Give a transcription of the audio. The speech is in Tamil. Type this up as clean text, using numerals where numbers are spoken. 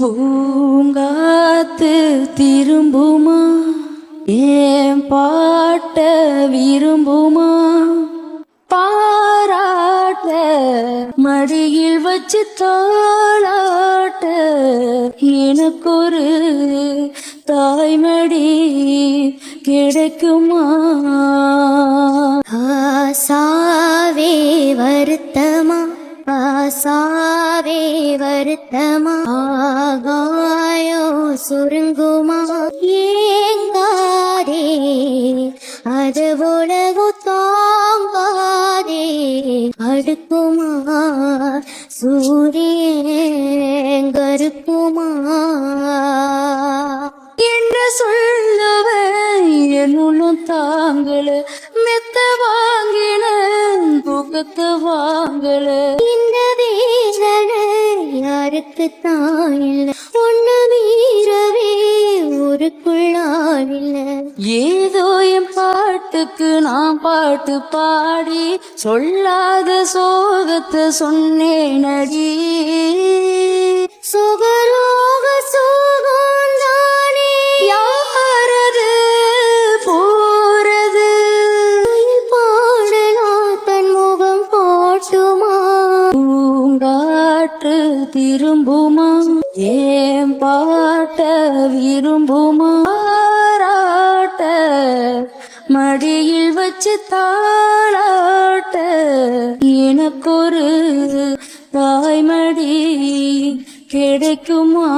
பூங்காத்து திரும்புமா ஏன் பாட்ட விரும்புமா பாராட்ட மடியில் வச்சு தாளாட்ட எனக்கொரு தாய்மடி கிடைக்குமா ஆசாவே வருத்தமா ஆசாவே வருத்தமா ஆகாயோ சுருங்குமா ஏங்காதே அது உலகு தாங்காதே அடுக்குமா சூரியன் கருக்குமா என்ன சொல்லுவேன் என்னுள்ளும் தாங்கல மெத்த வாங்கின புகத்து வாங்கல இந்த வேதனை யாருக்கு தான் இல்லை ஒன்னு மீறவே ஊருக்குள்ளாவில்ல ஏதோ என் பாட்டுக்கு நான் பாட்டு பாடி சொல்லாத சோகத்தை சொன்னேனடி சுகரோக சுகம் தானே யாரது போறது பாடலா தன் முகம் போட்டுமா பூங்காற்று திரும்புமா ஏன் பாட்ட விரும்புமா பாராட்ட மடியில் வச்சு தாளாட்ட எனக்கொரு தாய்மடி கிடைக்குமா